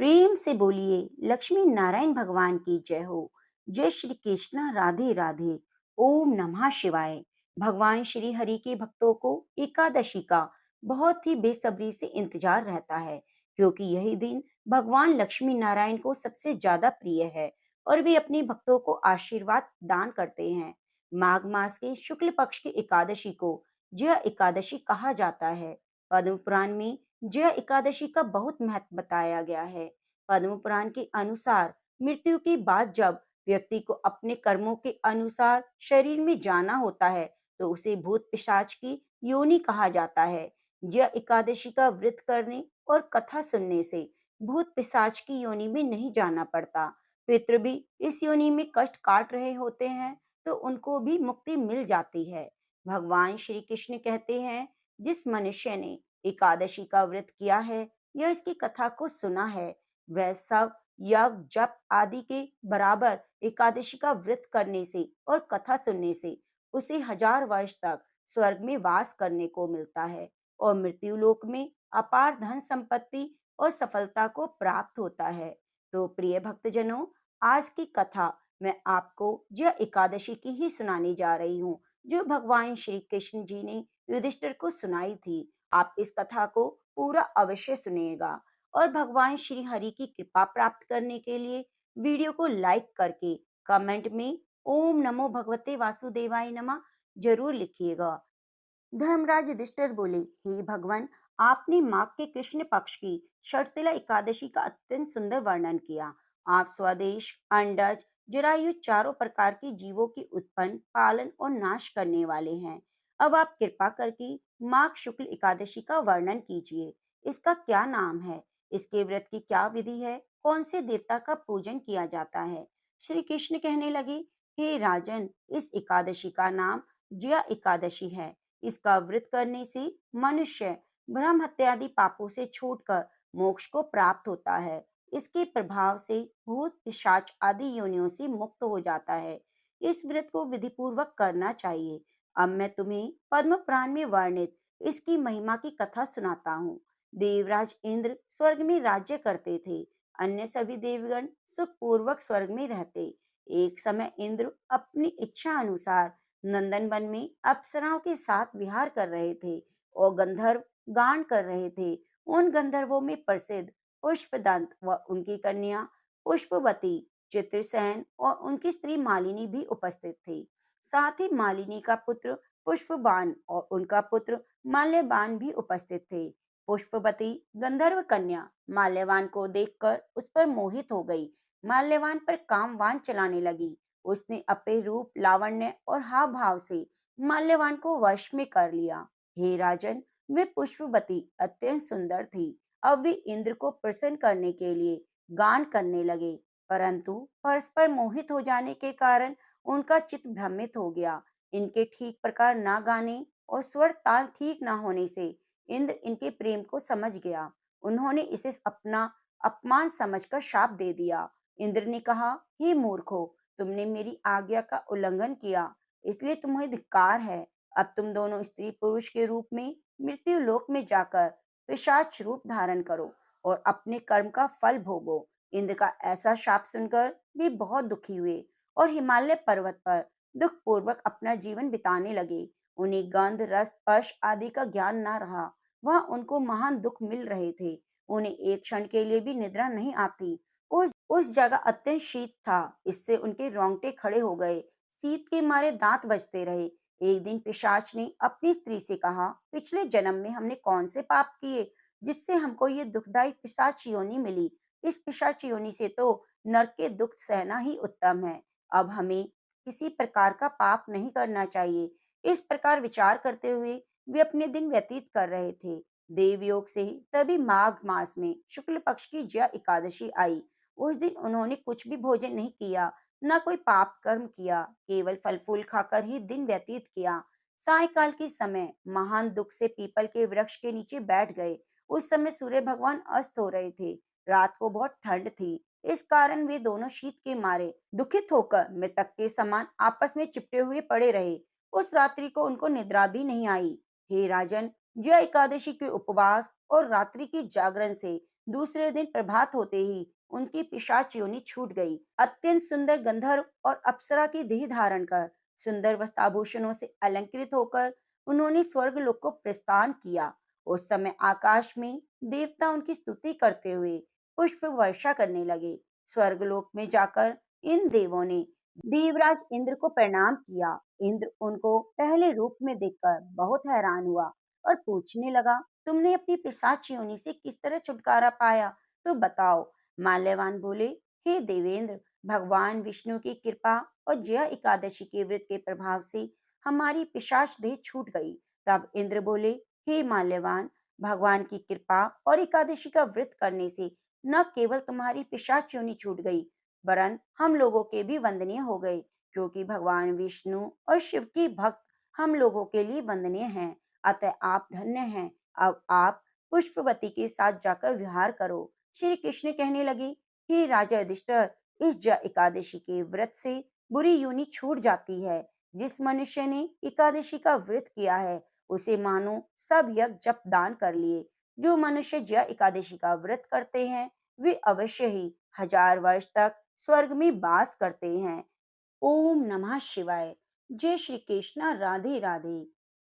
प्रेम से बोलिए लक्ष्मी नारायण भगवान की जय हो। जय श्री कृष्ण, राधे राधे। ओम नमः शिवाय। भगवान श्री हरि के भक्तों को एकादशी का बहुत ही बेसब्री से इंतजार रहता है, क्योंकि यही दिन भगवान लक्ष्मी नारायण को सबसे ज्यादा प्रिय है और वे अपने भक्तों को आशीर्वाद दान करते हैं। माघ मास के शुक्ल पक्ष की एकादशी को जय एकादशी कहा जाता है। पद्म पुराण में जय एकादशी का बहुत महत्व बताया गया है। पद्म पुराण के अनुसार मृत्यु के बाद जब व्यक्ति को अपने कर्मों के अनुसार शरीर में जाना होता है, तो उसे भूत पिशाच की योनि कहा जाता है। यह एकादशी का व्रत करने और कथा सुनने से भूत पिशाच की योनि में नहीं जाना पड़ता। पितृ भी इस योनि में कष्ट काट रहे होते हैं, तो उनको भी मुक्ति मिल जाती है। भगवान श्री कृष्ण कहते हैं, जिस मनुष्य ने एकादशी का व्रत किया है या इसकी कथा को सुना है, वह सब यज्ञ जप आदि के बराबर एकादशी का व्रत करने से और कथा सुनने से उसे 1000 वर्ष तक स्वर्ग में वास करने को मिलता है और मृत्यु लोक में अपार धन संपत्ति और सफलता को प्राप्त होता है। तो प्रिय भक्तजनों, आज की कथा मैं आपको यह एकादशी की ही सुनाने जा रही हूँ, जो भगवान श्री कृष्ण जी ने युधिष्ठिर को सुनाई थी। आप इस कथा को पूरा अवश्य सुनिएगा और भगवान श्री हरि की कृपा प्राप्त करने के लिए वीडियो को लाइक करके कमेंट में ओम नमो भगवते वासुदेवाय नमः जरूर लिखिएगा। धर्मराज युधिष्ठिर बोले, हे भगवान, आपने माघ के कृष्ण पक्ष की शर्तिला एकादशी का अत्यंत सुंदर वर्णन किया। आप स्वदेश, अंडज, जरायु चारों प्रकार के जीवों की उत्पन्न, पालन और नाश करने वाले हैं। अब आप कृपा करके माघ शुक्ल एकादशी का वर्णन कीजिए। इसका क्या नाम है? इसके व्रत की क्या विधि है? कौन से देवता का पूजन किया जाता है? श्री कृष्ण कहने लगे, हे राजन, इस एकादशी का नाम जया एकादशी है। इसका व्रत करने से मनुष्य ब्रह्म हत्या आदि पापों से छूटकर मोक्ष को प्राप्त होता है। इसके प्रभाव से भूत पिशाच आदि योनियों से मुक्त हो जाता है। इस व्रत को विधि पूर्वक करना चाहिए। अब मैं तुम्हें पद्म पुराण में वर्णित इसकी महिमा की कथा सुनाता हूँ। देवराज इंद्र स्वर्ग में राज्य करते थे। अन्य सभी देवगण सुख पूर्वक स्वर्ग में रहते। एक समय इंद्र अपनी इच्छा अनुसार नंदन वन में अप्सराओं के साथ विहार कर रहे थे और गंधर्व गान कर रहे थे। उन गंधर्वों में प्रसिद्ध पुष्पदंत व उनकी कन्या पुष्पवती, चित्रसेन और उनकी स्त्री मालिनी भी उपस्थित थी। साथ ही मालिनी का पुत्र पुष्पबान और उनका पुत्र माल्यवान भी उपस्थित थे। पुष्पवती गंधर्व कन्या माल्यवान को देखकर उस पर मोहित हो गई। माल्यवान पर कामवान चलाने लगी। उसने अपने रूप, लावण्य और हाव भाव से माल्यवान को वश में कर लिया। हे राजन, वे पुष्पवती अत्यंत सुंदर थी। अब वे इंद्र को प्रसन्न करने के लिए गान करने लगे, परंतु परस्पर मोहित हो जाने के कारण उनका चित्त भ्रमित हो गया। इनके ठीक प्रकार ना गाने और स्वर ताल ठीक ना होने से इंद्र इनके प्रेम को समझ गया। उन्होंने इसे अपना अपमान समझकर शाप दे दिया। इंद्र ने कहा, हे मूर्खो, तुमने मेरी आज्ञा का उल्लंघन किया, इसलिए तुम्हें धिक्कार है। अब तुम दोनों स्त्री पुरुष के रूप में मृत्यु लोक में जाकर पिशाच रूप धारण करो और अपने कर्म का फल भोगो। इंद्र का ऐसा शाप सुनकर वे बहुत दुखी हुए और हिमालय पर्वत पर दुख पूर्वक अपना जीवन बिताने लगे। उन्हें गंध, रस, स्पर्श आदि का ज्ञान न रहा। वह उनको महान दुख मिल रहे थे। उन्हें एक क्षण के लिए भी निद्रा नहीं आती। उस जगह अत्यंत शीत था, इससे उनके रोंगटे खड़े हो गए। शीत के मारे दांत बजते रहे। एक दिन पिशाच ने अपनी स्त्री से कहा, पिछले जन्म में हमने कौन से पाप किए जिससे हमको ये दुखदायी पिशाच योनि मिली। इस पिशाच योनि से तो नरक के दुख सहना ही उत्तम है। अब हमें किसी प्रकार का पाप नहीं करना चाहिए। इस प्रकार विचार करते हुए वे अपने दिन व्यतीत कर रहे थे। देवयोग से तभी माघ मास में शुक्ल पक्ष की जया एकादशी आई। उस दिन उन्होंने कुछ भी भोजन नहीं किया, न कोई पाप कर्म किया, केवल फल फूल खाकर ही दिन व्यतीत किया। सायकाल के समय महान दुख से पीपल के वृक्ष के नीचे बैठ गए। उस समय सूर्य भगवान अस्त हो रहे थे। रात को बहुत ठंड थी, इस कारण वे दोनों शीत के मारे दुखित होकर मृतक के समान आपस में चिपटे हुए पड़े रहे। उस रात्रि को उनको निद्रा भी नहीं आई। हे राजन, जय एकादशी के उपवास और रात्रि की जागरण से दूसरे दिन प्रभात होते ही उनकी पिशाच योनि छूट गई। अत्यंत सुंदर गंधर्व और अप्सरा की देह धारण कर सुंदर वस्त्राभूषणों से अलंकृत होकर उन्होंने स्वर्गलोक को प्रस्थान किया। उस समय आकाश में देवता उनकी स्तुति करते हुए पुष्प वर्षा करने लगे। स्वर्गलोक में जाकर इन देवों ने देवराज इंद्र को प्रणाम किया। इंद्र उनको पहले रूप में देखकर बहुत हैरान हुआ और पूछने लगा, तुमने अपनी पिशाच योनि से किस तरह छुटकारा पाया, तो बताओ। माल्यवान बोले, हे देवेंद्र, भगवान विष्णु की कृपा और जया एकादशी के व्रत के प्रभाव से हमारी पिशाच देह छूट गई। तब इंद्र बोले, हे माल्यवान, भगवान की कृपा और एकादशी का व्रत करने से न केवल तुम्हारी पिशाच योनि छूट गई, वरन हम लोगों के भी वंदनीय हो गए, क्योंकि भगवान विष्णु और शिव की भक्त हम लोगों के लिए वंदनीय हैं। अतः आप धन्य हैं। अब आप पुष्पवती के साथ जाकर विहार करो। श्री कृष्ण कहने लगे, हे राजा युधिष्ठिर, इस एकादशी के व्रत से बुरी योनि छूट जाती है। जिस मनुष्य ने एकादशी का व्रत किया है उसे मानो सब यज्ञ जप दान कर लिए। जो मनुष्य जय एकादशी का व्रत करते हैं वे अवश्य ही 1000 वर्ष तक स्वर्ग में वास करते हैं। ओम नमः शिवाय। जय श्री कृष्णा। राधे राधे।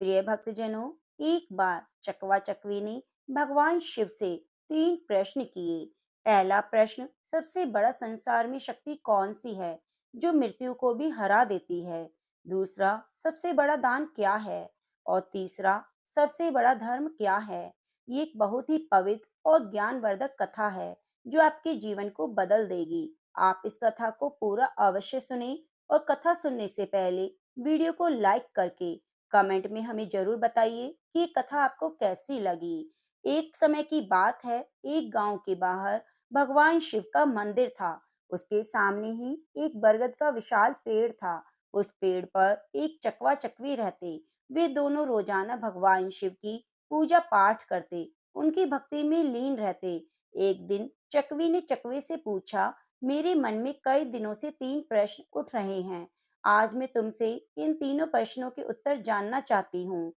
प्रिय भक्तजनों, एक बार चकवा चकवी ने भगवान शिव से 3 प्रश्न किए। पहला प्रश्न, सबसे बड़ा संसार में शक्ति कौन सी है जो मृत्यु को भी हरा देती है? दूसरा, सबसे बड़ा दान क्या है? और तीसरा, सबसे बड़ा धर्म क्या है? ये एक बहुत ही पवित्र और ज्ञानवर्धक कथा है जो आपके जीवन को बदल देगी। आप इस कथा को पूरा अवश्य सुने और कथा सुनने से पहले वीडियो को लाइक करके कमेंट में हमें जरूर बताइए कि ये कथा आपको कैसी लगी। एक समय की बात है, एक गांव के बाहर भगवान शिव का मंदिर था। उसके सामने ही एक बरगद का विशाल पेड़ था। उस पेड़ पर एक चकवा चकवी रहते। वे दोनों रोजाना भगवान शिव की पूजा पाठ करते, उनकी भक्ति में लीन रहते। एक दिन चकवी ने चकवे से पूछा, मेरे मन में कई दिनों से 3 प्रश्न उठ रहे हैं। आज मैं तुमसे इन तीनों प्रश्नों के उत्तर जानना चाहती हूँ।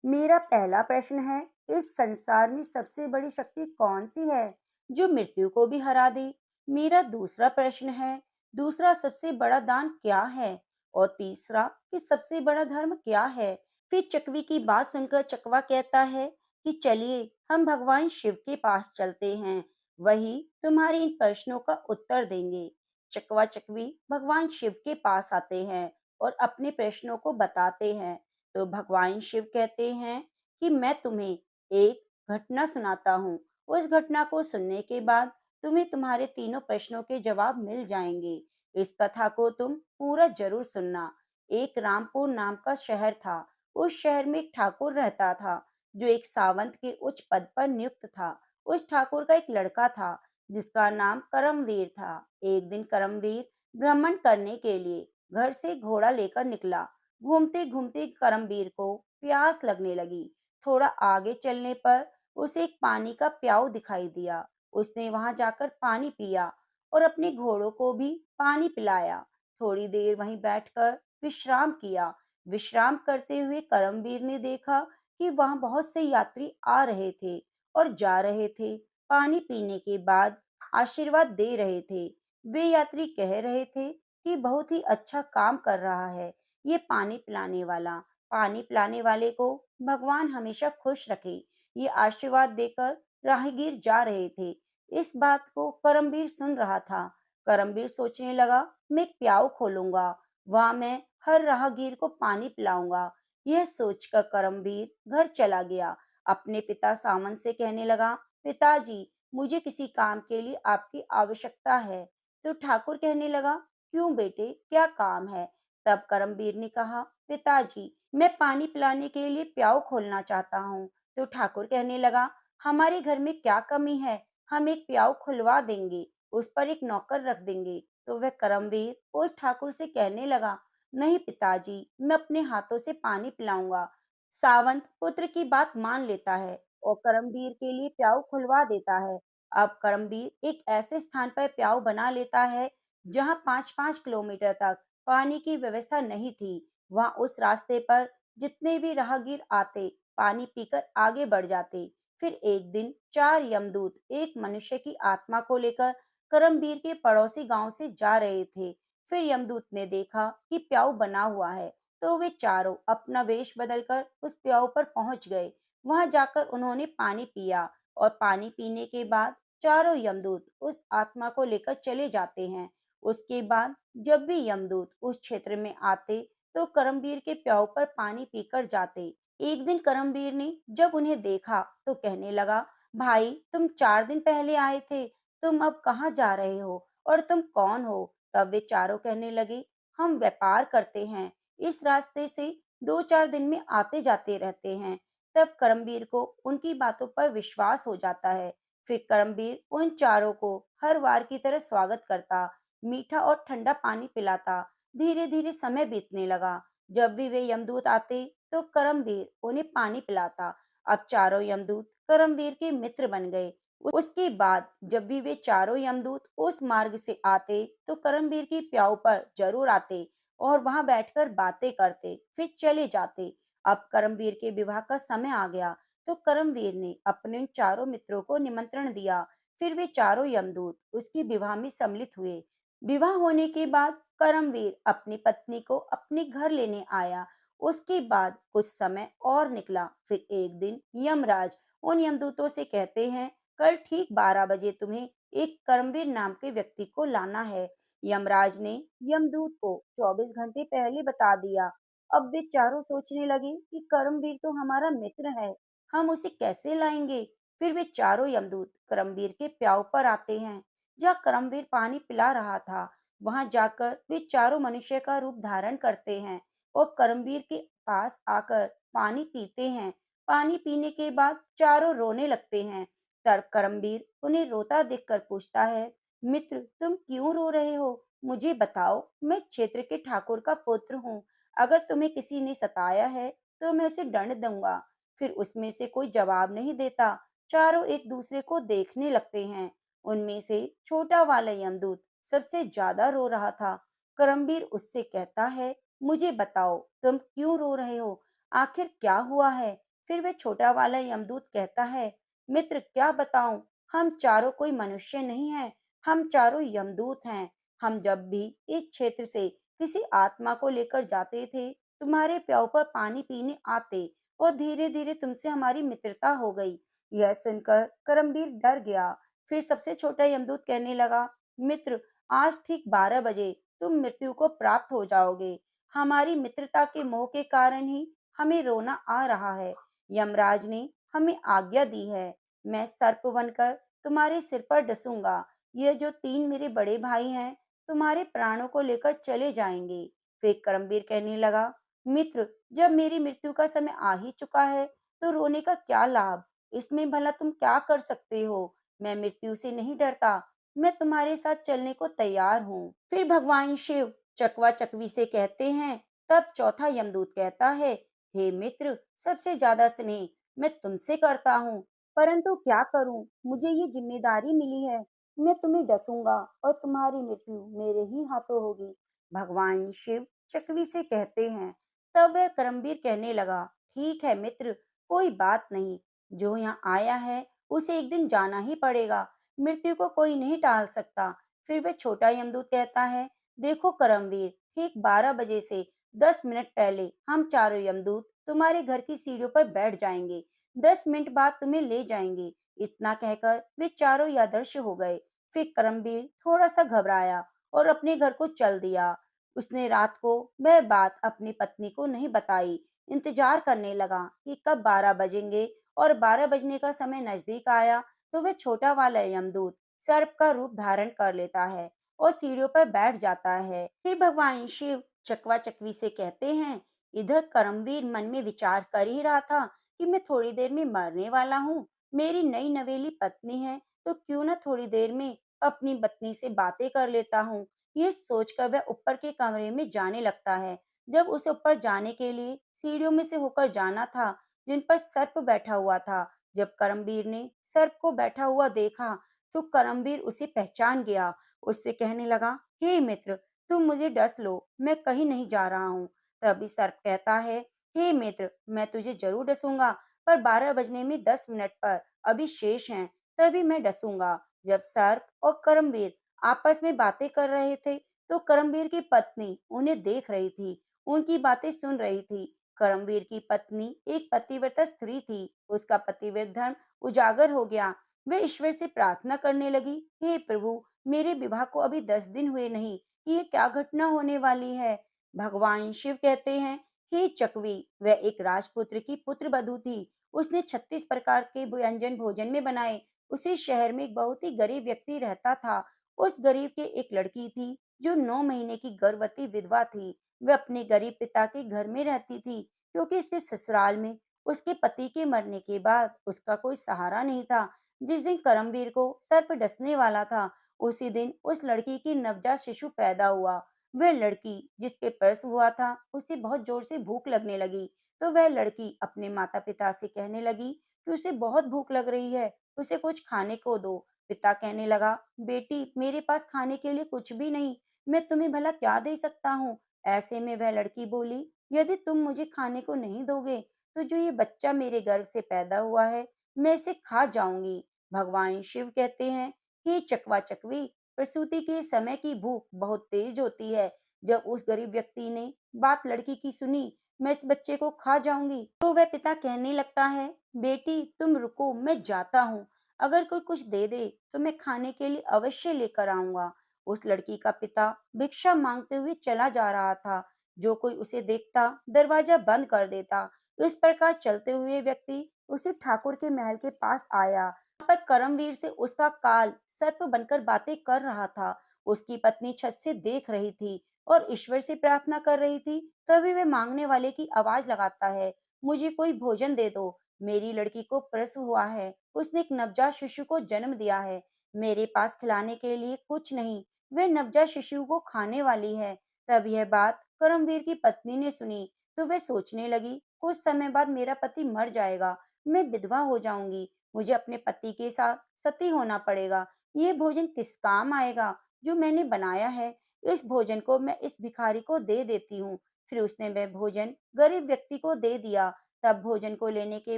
मेरा पहला प्रश्न है, इस संसार में सबसे बड़ी शक्ति कौन सी है जो मृत्यु को भी हरा दे? मेरा दूसरा प्रश्न है, दूसरा सबसे बड़ा दान क्या है? और तीसरा कि सबसे बड़ा धर्म क्या है? फिर चकवी की बात सुनकर चकवा कहता है कि चलिए हम भगवान शिव के पास चलते हैं, वही तुम्हारे इन प्रश्नों का उत्तर देंगे। चकवा चकवी भगवान शिव के पास आते हैं और अपने प्रश्नों को बताते हैं। तो भगवान शिव कहते हैं कि मैं तुम्हें एक घटना सुनाता हूँ। उस घटना को सुनने के बाद तुम्हें तुम्हारे तीनों प्रश्नों के जवाब मिल जाएंगे। इस कथा को तुम पूरा जरूर सुनना। एक रामपुर नाम का शहर था। उस शहर में एक ठाकुर रहता था जो एक सावंत के उच्च पद पर नियुक्त था। उस ठाकुर का एक लड़का था जिसका नाम करमवीर था। एक दिन करमवीर भ्रमण करने के लिए घर से घोड़ा लेकर निकला। घूमते घूमते करमवीर को प्यास लगने लगी। थोड़ा आगे चलने पर उसे एक पानी का प्याऊ दिखाई दिया। उसने वहां जाकर पानी पिया और अपने घोड़ों को भी पानी पिलाया। थोड़ी देर वहीं बैठकर विश्राम किया। विश्राम करते हुए करमवीर ने देखा कि वहां बहुत से यात्री आ रहे थे और जा रहे थे। पानी पीने के बाद आशीर्वाद दे रहे थे। वे यात्री कह रहे थे कि बहुत ही अच्छा काम कर रहा है ये पानी पिलाने वाला। पानी पिलाने वाले को भगवान हमेशा खुश रखे, ये आशीर्वाद देकर राहगीर जा रहे थे। इस बात को करमवीर सुन रहा था। करमवीर सोचने लगा, मैं एक प्याऊ खोलूंगा, वहां मैं हर राहगीर को पानी पिलाऊंगा। यह सोचकर करमवीर घर चला गया। अपने पिता सामंत से कहने लगा, पिताजी, मुझे किसी काम के लिए आपकी आवश्यकता है। तो ठाकुर कहने लगा, क्यों बेटे, क्या काम है? तब करमवीर ने कहा, पिताजी, मैं पानी पिलाने के लिए प्याऊ खोलना चाहता हूँ। तो ठाकुर कहने लगा, हमारे घर में क्या कमी है, हम एक प्याऊ खुलवा देंगे, उस पर एक नौकर रख देंगे। तो वह करमवीर उस ठाकुर से कहने लगा, नहीं पिताजी, मैं अपने हाथों से पानी पिलाऊंगा। सावंत पुत्र की बात मान लेता है और करमवीर के लिए प्याऊ खुलवा देता है। अब करमवीर एक ऐसे स्थान पर प्याऊ बना लेता है जहाँ 5-5 किलोमीटर तक पानी की व्यवस्था नहीं थी। वहां उस रास्ते पर जितने भी राहगीर आते पानी पीकर आगे बढ़ जाते। फिर एक दिन चार यमदूत एक मनुष्य की आत्मा को लेकर करमबीर के पड़ोसी गांव से जा रहे थे। फिर यमदूत ने देखा कि प्याऊ बना हुआ है, तो वे चारों अपना वेश बदलकर उस प्याऊ पर पहुंच गए। वहां जाकर उन्होंने पानी पिया और पानी पीने के बाद चारों यमदूत उस आत्मा को लेकर चले जाते हैं। उसके बाद जब भी यमदूत उस क्षेत्र में आते तो करमबीर के प्याऊ पर पानी पीकर जाते। एक दिन करमबीर ने जब उन्हें देखा तो कहने लगा, भाई तुम 4 दिन पहले आए थे, तुम अब कहाँ जा रहे हो और तुम कौन हो? तब वे चारों कहने लगे, हम व्यापार करते हैं, इस रास्ते से 2-4 दिन में आते जाते रहते हैं। तब करमबीर को उनकी बातों पर विश्वास हो जाता है। फिर करमबीर उन चारों को हर बार की तरह स्वागत करता, मीठा और ठंडा पानी पिलाता। धीरे धीरे समय बीतने लगा। जब भी वे यमदूत आते तो करमबीर उन्हें पानी पिलाता। अब चारों यमदूत करमबीर के मित्र बन गए। उसके बाद जब भी वे चारों यमदूत उस मार्ग से आते तो करमबीर की प्याऊ पर जरूर आते और वहां बैठकर बातें करते, फिर चले जाते। अब करमवीर के विवाह का समय आ गया, तो करमवीर ने अपने उन चारों मित्रों को निमंत्रण दिया। फिर वे चारों यमदूत उसके विवाह में सम्मिलित हुए। विवाह होने के बाद करमवीर अपनी पत्नी को अपने घर लेने आया। उसके बाद कुछ समय और निकला। फिर एक दिन यमराज उन यमदूतों से कहते हैं, कल ठीक 12 बजे तुम्हें एक करमवीर नाम के व्यक्ति को लाना है। यमराज ने यमदूत को 24 घंटे पहले बता दिया। अब वे चारों सोचने लगे कि करमवीर तो हमारा मित्र है, हम उसे कैसे लाएंगे। फिर वे चारों यमदूत करमवीर के प्याऊ पर आते हैं, जहाँ करमवीर पानी पिला रहा था। वहां जाकर वे चारों मनुष्य का रूप धारण करते हैं और करमवीर के पास आकर पानी पीते हैं। पानी पीने के बाद चारों रोने लगते हैं। तब करमवीर उन्हें रोता देखकर पूछता है, मित्र तुम क्यों रो रहे हो? मुझे बताओ, मैं क्षेत्र के ठाकुर का पुत्र हूँ। अगर तुम्हें किसी ने सताया है तो मैं उसे दंड दूंगा। फिर उसमें से कोई जवाब नहीं देता। चारों एक दूसरे को देखने लगते हैं। उनमें से छोटा वाला यमदूत सबसे ज्यादा रो रहा था। करमबीर उससे कहता है, मुझे बताओ तुम क्यों रो रहे हो, आखिर क्या हुआ है? फिर वह छोटा वाला यमदूत कहता है, मित्र क्या बताऊं, हम चारों कोई मनुष्य नहीं है, हम चारों यमदूत हैं। हम जब भी इस क्षेत्र से किसी आत्मा को लेकर जाते थे, तुम्हारे प्याऊ पर पानी पीने आते और धीरे धीरे तुमसे हमारी मित्रता हो गई। यह सुनकर करमबीर डर गया। फिर सबसे छोटा यमदूत कहने लगा, मित्र आज ठीक 12 बजे तुम मृत्यु को प्राप्त हो जाओगे। हमारी मित्रता के मोह के कारण ही हमें रोना आ रहा है। यमराज ने हमें आज्ञा दी है, मैं सर्प बनकर तुम्हारे सिर पर डसूंगा। यह जो 3 मेरे बड़े भाई हैं तुम्हारे प्राणों को लेकर चले जाएंगे। फिर करमबीर कहने लगा, मित्र जब मेरी मृत्यु का समय आ ही चुका है तो रोने का क्या लाभ? इसमें भला तुम क्या कर सकते हो? मैं मृत्यु से नहीं डरता, मैं तुम्हारे साथ चलने को तैयार हूँ। फिर भगवान शिव चकवा चकवी से कहते हैं। तब चौथा यमदूत कहता है, हे मित्र सबसे ज्यादा स्नेह मैं तुमसे करता हूँ, परंतु क्या करूँ, मुझे ये जिम्मेदारी मिली है, मैं तुम्हें डसूंगा और तुम्हारी मृत्यु मेरे ही हाथों होगी। भगवान शिव चकवी से कहते हैं। तब वह करमबीर कहने लगा, ठीक है मित्र, कोई बात नहीं, जो यहाँ आया है उसे एक दिन जाना ही पड़ेगा, मृत्यु को कोई नहीं टाल सकता। फिर वह छोटा यमदूत कहता है, देखो करमवीर, ठीक 12 बजे से 10 मिनट पहले हम चारों यमदूत तुम्हारे घर की सीढ़ियों पर बैठ जाएंगे, 10 मिनट बाद तुम्हें ले जाएंगे। इतना कहकर वे चारों अदृश्य हो गए। फिर करमबीर थोड़ा सा घबराया और अपने घर को चल दिया। उसने रात को वह बात अपनी पत्नी को नहीं बताई। इंतजार करने लगा कि कब 12 बजेंगे और 12 बजने का समय नजदीक आया तो वह छोटा वाला यमदूत सर्प का रूप धारण कर लेता है और सीढ़ियों पर बैठ जाता है। फिर भगवान शिव चकवा चकवी से कहते हैं, इधर करमवीर मन में विचार कर ही रहा था कि मैं थोड़ी देर में मरने वाला हूँ, मेरी नई नवेली पत्नी है, तो क्यों न थोड़ी देर में अपनी पत्नी से बातें कर लेता हूँ। ये सोचकर वह ऊपर के कमरे में जाने लगता है। जब उसे ऊपर जाने के लिए सीढ़ियों में से होकर जाना था, जिन पर सर्प बैठा हुआ था, जब करमबीर ने सर्प को बैठा हुआ देखा तो करमबीर उसे पहचान गया। उससे कहने लगा, हे मित्र तुम मुझे डस लो, मैं कहीं नहीं जा रहा हूँ। तभी सर्प कहता है, हे मित्र मैं तुझे जरूर डसूंगा, पर 12 बजने में 10 मिनट पर। अभी शेष हैं, तभी मैं डसूंगा। जब सर्प और कर्मवीर आपस में बातें कर रहे थे, तो कर्मवीर की पत्नी उन्हें देख रही थी, उनकी बातें सुन रही थी। कर्मवीर की पत्नी एक पतिव्रता स्त्री थी, उसका पतिव्रत धर्म उजागर हो गया। वे ईश्वर से प्रार्थना करने लगी, हे प्रभु, मेरे विवाह को अभी 10 दिन हुए नहीं, ये क्या घटना होने वाली है। भगवान शिव कहते हैं, हे चकवी, वह एक राजपुत्र की पुत्र वधू थी। उसने 36 प्रकार के व्यंजन भोजन में बनाए। उसी शहर में एक बहुत ही गरीब व्यक्ति रहता था। उस गरीब के एक लड़की थी, जो 9 महीने की गर्भवती विधवा थी। वह अपने गरीब पिता के घर में रहती थी, क्योंकि उसके ससुराल में उसके पति के मरने के बाद उसका कोई सहारा नहीं था। जिस दिन करमवीर को सर्प डसने वाला था, उसी दिन उस लड़की की नवजात शिशु पैदा हुआ। वह लड़की जिसके प्रसव हुआ था, उसे बहुत जोर से भूख लगने लगी। तो वह लड़की अपने माता पिता से कहने लगी कि उसे बहुत भूख लग रही है, उसे कुछ खाने को दो। पिता कहने लगा, बेटी, मेरे पास खाने के लिए कुछ भी नहीं, मैं तुम्हें भला क्या दे सकता हूँ। ऐसे में वह लड़की बोली, यदि तुम मुझे खाने को नहीं दोगे, तो जो ये बच्चा मेरे गर्भ से पैदा हुआ है, मैं इसे खा जाऊंगी। भगवान शिव कहते हैं, हे चकवा चकवी, प्रसूति के समय की भूख बहुत तेज होती है। जब उस गरीब व्यक्ति ने बात लड़की की सुनी, मैं इस बच्चे को खा जाऊंगी, तो वह पिता कहने लगता है, बेटी, तुम रुको, मैं जाता हूँ। अगर कोई कुछ दे दे, तो मैं खाने के लिए अवश्य लेकर आऊंगा। उस लड़की का पिता भिक्षा मांगते हुए चला जा रहा था। जो कोई उसे देखता, दरवाजा बंद कर देता। इस प्रकार चलते हुए व्यक्ति उसी ठाकुर के महल के पास आया, पर करमवीर से उसका काल सर्प बनकर बातें कर रहा था। उसकी पत्नी छत से देख रही थी और ईश्वर से प्रार्थना कर रही थी। तभी वह मांगने वाले की आवाज लगाता है, मुझे कोई भोजन दे दो, मेरी लड़की को प्रसव हुआ है, उसने एक नवजात शिशु को जन्म दिया है, मेरे पास खिलाने के लिए कुछ नहीं, वह नवजात शिशु को खाने वाली है। तब यह बात करमवीर की पत्नी ने सुनी, तो वह सोचने लगी, कुछ समय बाद मेरा पति मर जाएगा, मैं विधवा हो जाऊंगी, मुझे अपने पति के साथ सती होना पड़ेगा। ये भोजन किस काम आएगा जो मैंने बनाया है। इस भोजन को मैं इस भिखारी को दे देती हूँ। फिर उसने वह भोजन गरीब व्यक्ति को दे दिया। तब भोजन को लेने के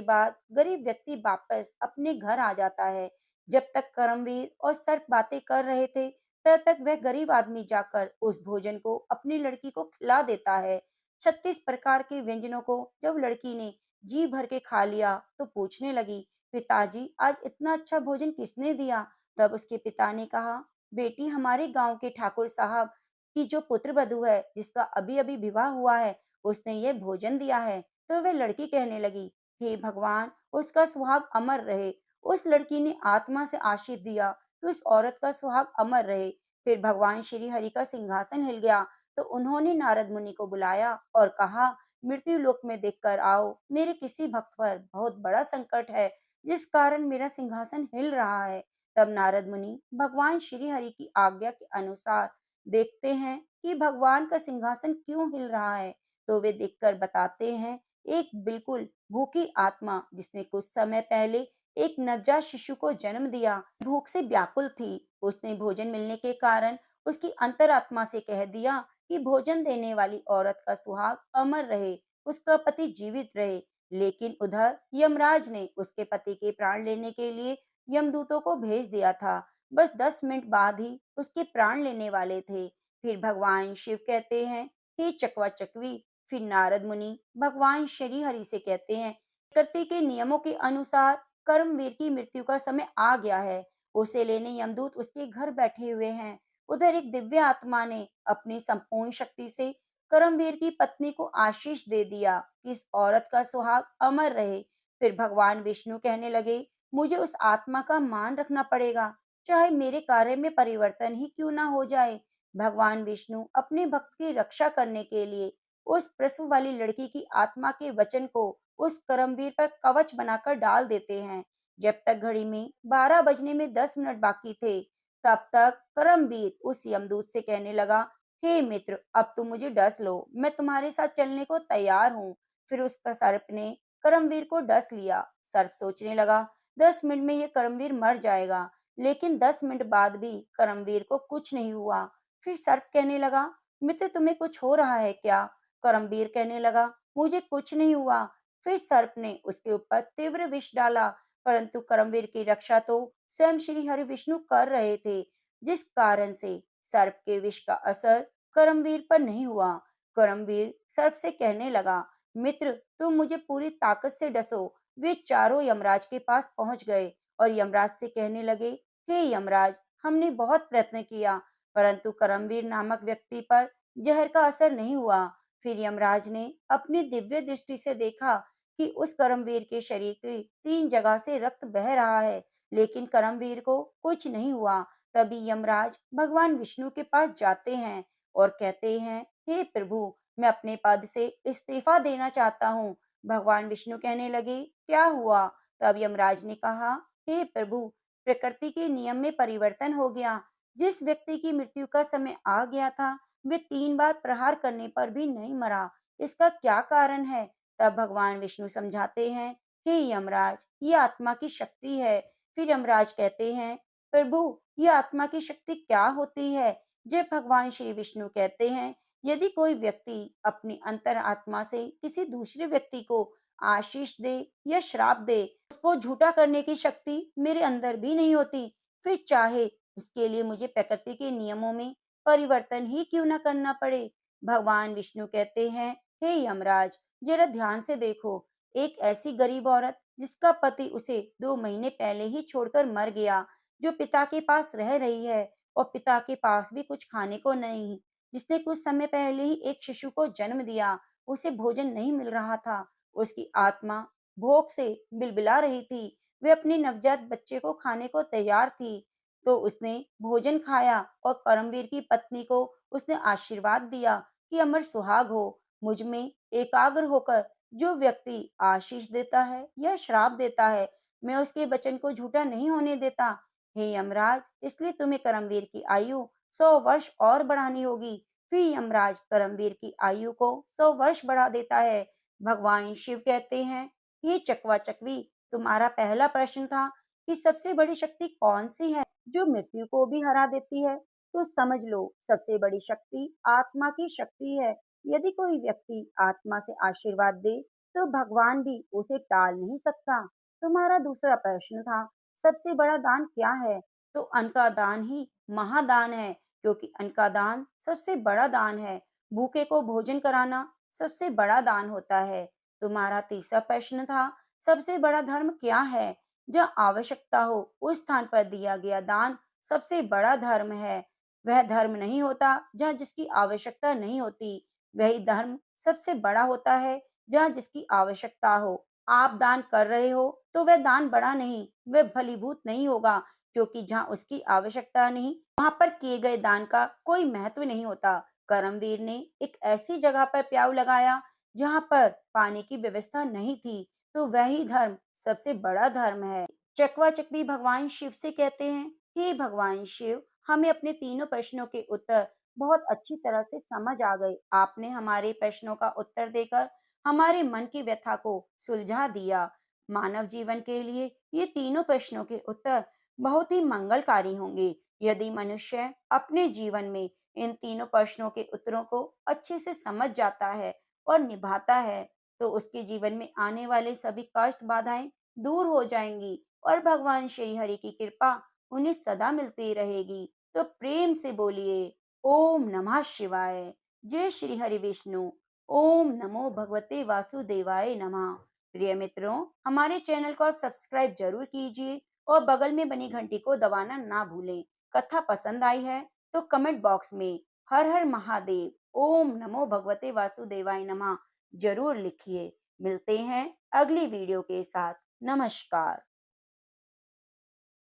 बाद गरीब व्यक्ति वापस अपने घर आ जाता है। जब तक करमवीर और सर्प बातें कर रहे थे, तब तक वह गरीब आदमी जाकर उस भोजन को अपनी लड़की को खिला देता है। 36 प्रकार के व्यंजनों को जब लड़की ने जी भर के खा लिया, तो पूछने लगी, पिताजी, आज इतना अच्छा भोजन किसने दिया। तब उसके पिता ने कहा, बेटी, हमारे गांव के ठाकुर साहब की जो पुत्र वधू है, जिसका अभी अभी विवाह हुआ है, उसने ये भोजन दिया है। तो वह लड़की कहने लगी, हे भगवान, उसका सुहाग अमर रहे। उस लड़की ने आत्मा से आशीष दिया कि उस औरत का सुहाग अमर रहे। फिर भगवान श्री हरि का सिंहासन हिल गया, तो उन्होंने नारद मुनि को बुलाया और कहा, मृत्यु लोक में देखकर आओ, मेरे किसी भक्त पर बहुत बड़ा संकट है, जिस कारण मेरा सिंहासन हिल रहा है। तब नारद मुनि भगवान श्री हरि की आज्ञा के अनुसार देखते हैं कि भगवान का सिंहासन क्यों हिल रहा है। तो वे देखकर बताते हैं, एक बिल्कुल भूखी आत्मा, जिसने कुछ समय पहले एक नवजात शिशु को जन्म दिया, भूख से व्याकुल थी। उसने भोजन मिलने के कारण उसकी अंतरात्मा से कह दिया कि भोजन देने वाली औरत का सुहाग अमर रहे, उसका पति जीवित रहे। लेकिन उधर यमराज ने उसके पति के प्राण लेने के लिए यमदूतों को भेज दिया था। बस 10 मिनट बाद ही उसके प्राण लेने वाले थे। फिर भगवान शिव कहते हैं, हे चकवा चकवी। फिर नारद मुनि भगवान श्री हरि से कहते हैं, प्रकृति के नियमों के अनुसार कर्मवीर की मृत्यु का समय आ गया है। उसे लेने यमदूत उसके घर बैठे हुए हैं। उधर एक दिव्य आत्मा ने अपनी संपूर्ण शक्ति से करमवीर की पत्नी को आशीष दे दिया कि इस औरत का सुहाग अमर रहे। फिर भगवान विष्णु कहने लगे, मुझे उस आत्मा का मान रखना पड़ेगा, चाहे मेरे कार्य में परिवर्तन ही क्यों ना हो जाए। भगवान विष्णु अपने भक्त की रक्षा करने के लिए उस प्रसव वाली लड़की की आत्मा के वचन को उस करमवीर पर कवच बनाकर डाल देते हैं। जब तक घड़ी में 12 बजने में 10 मिनट बाकी थे, तब तक करमवीर उस यमदूत से कहने लगा, हे मित्र, अब तुम मुझे डस लो, मैं तुम्हारे साथ चलने को तैयार हूँ। फिर उसका सर्प ने करमवीर को डस लिया। सर्प सोचने लगा, 10 मिनट में ये करमवीर मर जाएगा। लेकिन 10 मिनट बाद भी करमवीर को कुछ नहीं हुआ। फिर सर्प कहने लगा, मित्र, तुम्हें कुछ हो रहा है क्या। करमवीर कहने लगा, मुझे कुछ नहीं हुआ। फिर सर्प ने उसके ऊपर तीव्र विष डाला। परंतु कर्मवीर की रक्षा तो स्वयं श्री हरि विष्णु कर रहे थे, जिस कारण से सर्प के विष का असर कर्मवीर पर नहीं हुआ। कर्मवीर सर्प से कहने लगा, मित्र तुम मुझे पूरी ताकत से डसो। वे चारों यमराज के पास पहुंच गए और यमराज से कहने लगे, हे यमराज, हमने बहुत प्रयत्न किया, परंतु कर्मवीर नामक व्यक्ति पर जहर का असर नहीं हुआ। फिर यमराज ने अपनी दिव्य दृष्टि से देखा कि उस कर्मवीर के शरीर की 3 जगह से रक्त बह रहा है, लेकिन कर्मवीर को कुछ नहीं हुआ। तभी यमराज भगवान विष्णु के पास जाते हैं और कहते हैं, हे प्रभु, मैं अपने पद से इस्तीफा देना चाहता हूँ। भगवान विष्णु कहने लगे, क्या हुआ? तब यमराज ने कहा, हे प्रभु, प्रकृति के नियम में परिवर्तन हो गया। जिस व्यक्ति की मृत्यु का समय आ गया था, वे 3 बार प्रहार करने पर भी नहीं मरा। इसका क्या कारण है? तब भगवान विष्णु समझाते हैं, हे यमराज, ये आत्मा की शक्ति है। फिर यमराज कहते हैं, प्रभु, ये आत्मा की शक्ति क्या होती है? जब भगवान श्री विष्णु कहते हैं, यदि कोई व्यक्ति अपनी अंतर आत्मा से किसी दूसरे व्यक्ति को आशीष दे या श्राप दे, उसको झूठा करने की शक्ति मेरे अंदर भी नहीं होती। फिर चाहे उसके लिए मुझे प्रकृति के नियमों में परिवर्तन ही क्यों न करना पड़े। भगवान विष्णु कहते हैं, हे यमराज, जरा ध्यान से देखो, एक ऐसी गरीब औरत जिसका पति उसे 2 महीने पहले ही छोड़कर मर गया, जो पिता के पास रह रही है और पिता के पास भी कुछ खाने को नहीं, जिसने कुछ समय पहले ही एक शिशु को जन्म दिया, उसे भोजन नहीं मिल रहा था। उसकी आत्मा भोग से बिलबिला रही थी। वे अपने नवजात बच्चे को खाने को तैयार थी, तो उसने भोजन खाया और परमवीर की पत्नी को उसने आशीर्वाद दिया कि अमर सुहाग हो। मुझ में एकाग्र होकर जो व्यक्ति आशीष देता है या श्राप देता है, मैं उसके वचन को झूठा नहीं होने देता। हे यमराज, इसलिए तुम्हें कर्मवीर की आयु 100 वर्ष और बढ़ानी होगी। फिर यमराज कर्मवीर की आयु को 100 वर्ष बढ़ा देता है। भगवान शिव कहते हैं, ये चकवा चकवी, तुम्हारा पहला प्रश्न था कि सबसे बड़ी शक्ति कौन सी है जो मृत्यु को भी हरा देती है। तो समझ लो, सबसे बड़ी शक्ति आत्मा की शक्ति है। यदि कोई व्यक्ति आत्मा से आशीर्वाद दे तो भगवान भी उसे टाल नहीं सकता। तुम्हारा दूसरा प्रश्न था, सबसे बड़ा दान क्या है? तो अन्न का दान ही महादान है, क्योंकि अन्न का दान सबसे बड़ा दान है। भूखे को भोजन कराना सबसे बड़ा दान होता है। तुम्हारा तीसरा प्रश्न था, सबसे बड़ा धर्म क्या है? जहाँ आवश्यकता हो उस स्थान पर दिया गया दान सबसे बड़ा धर्म है। वह धर्म नहीं होता जहाँ जिसकी आवश्यकता नहीं होती। वही धर्म सबसे बड़ा होता है जहाँ जिसकी आवश्यकता हो। आप दान कर रहे हो तो वह दान बड़ा नहीं, वह फलीभूत नहीं होगा, क्योंकि जहाँ उसकी आवश्यकता नहीं, वहां पर किए गए दान का कोई महत्व नहीं होता। करमवीर ने एक ऐसी जगह पर प्याऊ लगाया जहां पर पानी की व्यवस्था नहीं थी, तो वही धर्म सबसे बड़ा धर्म है। चकवा चकवी भगवान शिव से कहते हैं, हे भगवान शिव, हमें अपने तीनों प्रश्नों के उत्तर बहुत अच्छी तरह से समझ आ गए। आपने हमारे प्रश्नों का उत्तर देकर हमारे मन की व्यथा को सुलझा दिया। मानव जीवन के लिए ये तीनों प्रश्नों के उत्तर बहुत ही मंगलकारी होंगे। यदि मनुष्य अपने जीवन में इन तीनों प्रश्नों के उत्तरों को अच्छे से समझ जाता है और निभाता है, तो उसके जीवन में आने वाले सभी कष्ट बाधाएं दूर हो जाएंगी और भगवान श्री हरि की कृपा उन्हें सदा मिलती रहेगी। तो प्रेम से बोलिए, ओम नमः शिवाय। जय श्री हरि विष्णु। ओम नमो भगवते वासुदेवाय नमः। प्रिय मित्रों, हमारे चैनल को आप सब्सक्राइब जरूर कीजिए और बगल में बनी घंटी को दबाना ना भूलें। कथा पसंद आई है तो कमेंट बॉक्स में हर हर महादेव, ओम नमो भगवते वासुदेवाय नमः जरूर लिखिए। मिलते हैं अगली वीडियो के साथ। नमस्कार।